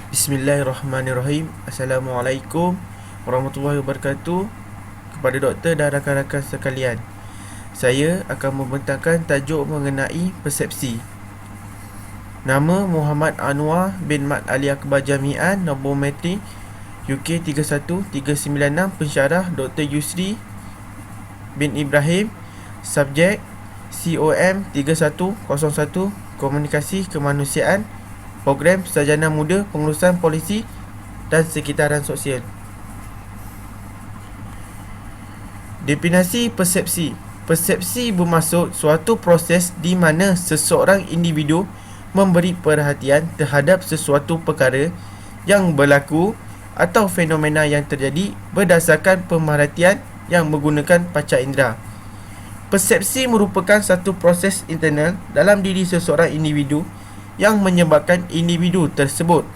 Bismillahirrahmanirrahim. Assalamualaikum warahmatullahi wabarakatuh. Kepada doktor dan rakan-rakan sekalian, saya akan membentangkan tajuk mengenai persepsi. Nama Muhammad Anwar bin Mat Ali Akbar Jami'an, nombor metrik UK 31396, pensyarah Dr. Yusri bin Ibrahim, subjek COM 3101, Komunikasi Kemanusiaan, Program Sarjana Muda Pengurusan Polisi dan Sekitaran Sosial. Definisi persepsi. Persepsi bermaksud suatu proses di mana seseorang individu memberi perhatian terhadap sesuatu perkara yang berlaku atau fenomena yang terjadi berdasarkan pemerhatian yang menggunakan panca indera. Persepsi merupakan satu proses internal dalam diri seseorang individu yang menyebabkan individu tersebut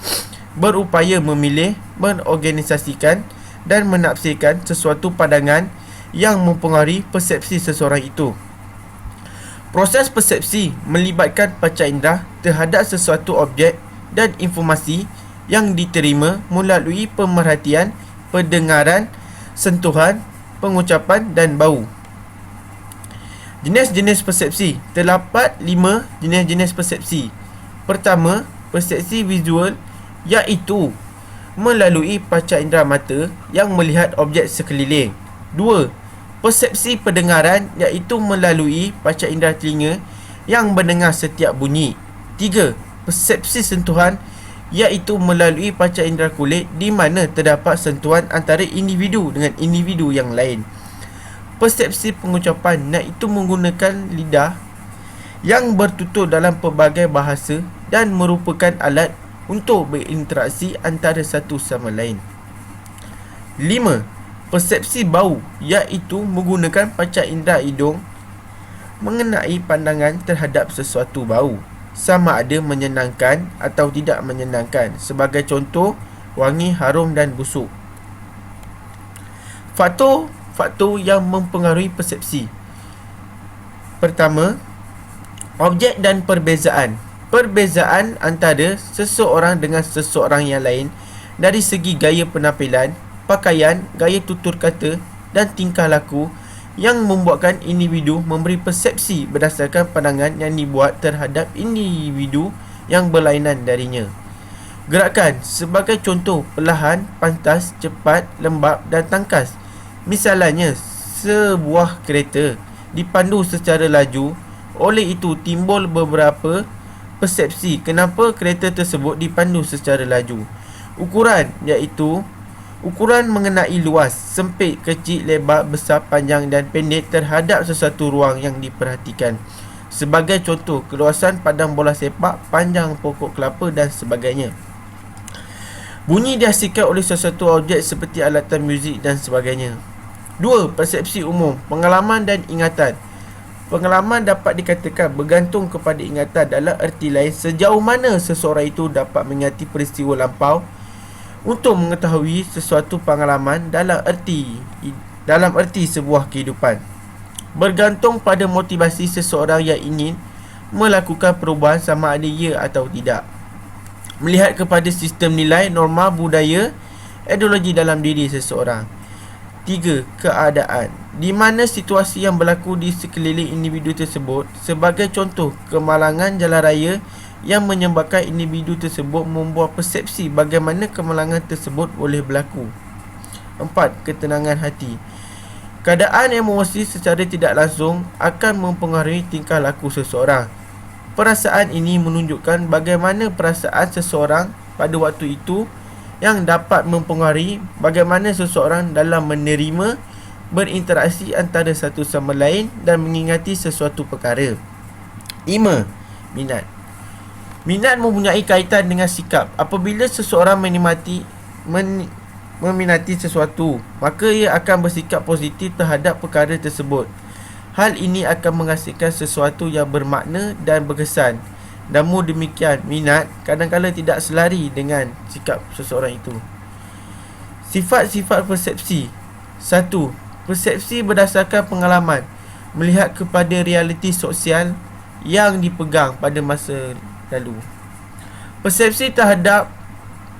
berupaya memilih, mengorganisasikan dan menafsirkan sesuatu pandangan yang mempengaruhi persepsi seseorang itu. Proses persepsi melibatkan panca indera terhadap sesuatu objek dan informasi yang diterima melalui pemerhatian, pendengaran, sentuhan, pengucapan dan bau. Jenis-jenis persepsi. Terdapat 5 jenis-jenis persepsi. Pertama, persepsi visual, iaitu melalui panca indera mata yang melihat objek sekeliling. 2. Persepsi pendengaran, iaitu melalui panca indera telinga yang mendengar setiap bunyi. 3. Persepsi sentuhan, iaitu melalui panca indera kulit di mana terdapat sentuhan antara individu dengan individu yang lain. Persepsi pengucapan, iaitu menggunakan lidah yang bertutur dalam pelbagai bahasa dan merupakan alat untuk berinteraksi antara satu sama lain. 5. Persepsi bau, iaitu menggunakan panca indera hidung mengenai pandangan terhadap sesuatu bau, sama ada menyenangkan atau tidak menyenangkan. Sebagai contoh, wangi, harum dan busuk. Faktor yang mempengaruhi persepsi. Pertama, objek dan perbezaan. Perbezaan antara seseorang dengan seseorang yang lain dari segi gaya penampilan, pakaian, gaya tutur kata dan tingkah laku yang membuatkan individu memberi persepsi berdasarkan pandangan yang dibuat terhadap individu yang berlainan darinya. Gerakan, sebagai contoh, perlahan, pantas, cepat, lembap dan tangkas. Misalnya, sebuah kereta dipandu secara laju. Oleh itu timbul beberapa persepsi kenapa kereta tersebut dipandu secara laju. Ukuran, iaitu ukuran mengenai luas, sempit, kecil, lebar, besar, panjang dan pendek terhadap sesuatu ruang yang diperhatikan. Sebagai contoh, keluasan padang bola sepak, panjang pokok kelapa dan sebagainya. Bunyi dihasilkan oleh sesuatu objek seperti alatan muzik dan sebagainya. 2. Persepsi umum, pengalaman dan ingatan. Pengalaman dapat dikatakan bergantung kepada ingatan. Dalam erti lain, sejauh mana seseorang itu dapat mengingati peristiwa lampau. Untuk mengetahui sesuatu pengalaman dalam erti sebuah kehidupan, bergantung pada motivasi seseorang yang ingin melakukan perubahan, sama ada ya atau tidak. Melihat kepada sistem nilai, norma, budaya, ideologi dalam diri seseorang. 3. Keadaan, di mana situasi yang berlaku di sekeliling individu tersebut. Sebagai contoh, kemalangan jalan raya yang menyebabkan individu tersebut membuat persepsi bagaimana kemalangan tersebut boleh berlaku. 4. Ketenangan hati, keadaan emosi secara tidak langsung akan mempengaruhi tingkah laku seseorang. Perasaan ini menunjukkan bagaimana perasaan seseorang pada waktu itu yang dapat mempengaruhi bagaimana seseorang dalam menerima, berinteraksi antara satu sama lain dan mengingati sesuatu perkara. 5. Minat. Minat mempunyai kaitan dengan sikap. Apabila seseorang meminati sesuatu, maka ia akan bersikap positif terhadap perkara tersebut. Hal ini akan menghasilkan sesuatu yang bermakna dan berkesan. Namun demikian, minat kadang-kadang tidak selari dengan sikap seseorang itu. Sifat-sifat persepsi. 1. Persepsi berdasarkan pengalaman, melihat kepada realiti sosial yang dipegang pada masa lalu. Persepsi terhadap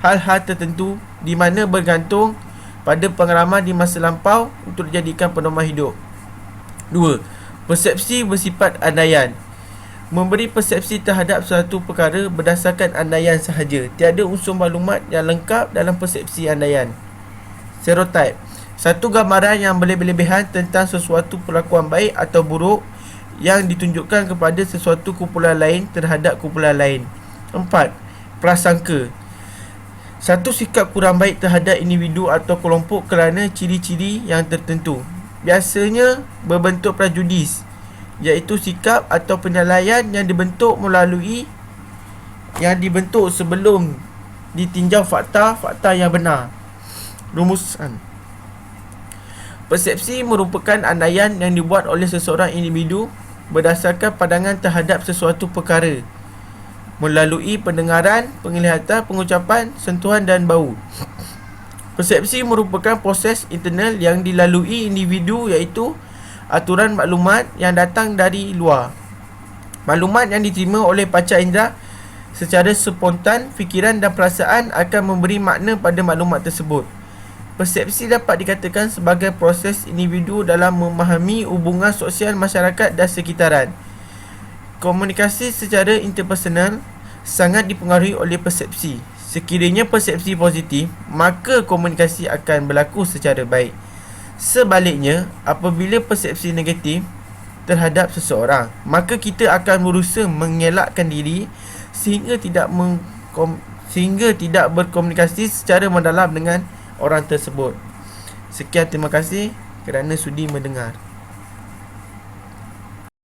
hal-hal tertentu di mana bergantung pada pengalaman di masa lampau untuk dijadikan pedoman hidup. 2. Persepsi bersifat andaian. Memberi persepsi terhadap suatu perkara berdasarkan andaian sahaja. Tiada unsur maklumat yang lengkap dalam persepsi andaian. Stereotip. Satu gambaran yang berlebihan tentang sesuatu perlakuan baik atau buruk yang ditunjukkan kepada sesuatu kumpulan lain terhadap kumpulan lain. 4. Prasangka. Satu sikap kurang baik terhadap individu atau kelompok kerana ciri-ciri yang tertentu. Biasanya berbentuk prejudis, iaitu sikap atau penilaian yang dibentuk sebelum ditinjau fakta-fakta yang benar. Rumusan. Persepsi merupakan andaian yang dibuat oleh seseorang individu berdasarkan pandangan terhadap sesuatu perkara melalui pendengaran, penglihatan, pengucapan, sentuhan dan bau. Persepsi merupakan proses internal yang dilalui individu, iaitu aturan maklumat yang datang dari luar. Maklumat yang diterima oleh panca indera secara spontan, fikiran dan perasaan akan memberi makna pada maklumat tersebut. Persepsi dapat dikatakan sebagai proses individu dalam memahami hubungan sosial masyarakat dan sekitaran. Komunikasi secara interpersonal sangat dipengaruhi oleh persepsi. Sekiranya persepsi positif, maka komunikasi akan berlaku secara baik. Sebaliknya, apabila persepsi negatif terhadap seseorang, maka kita akan berusaha mengelakkan diri sehingga tidak berkomunikasi secara mendalam dengan orang tersebut. Sekian, terima kasih kerana sudi mendengar.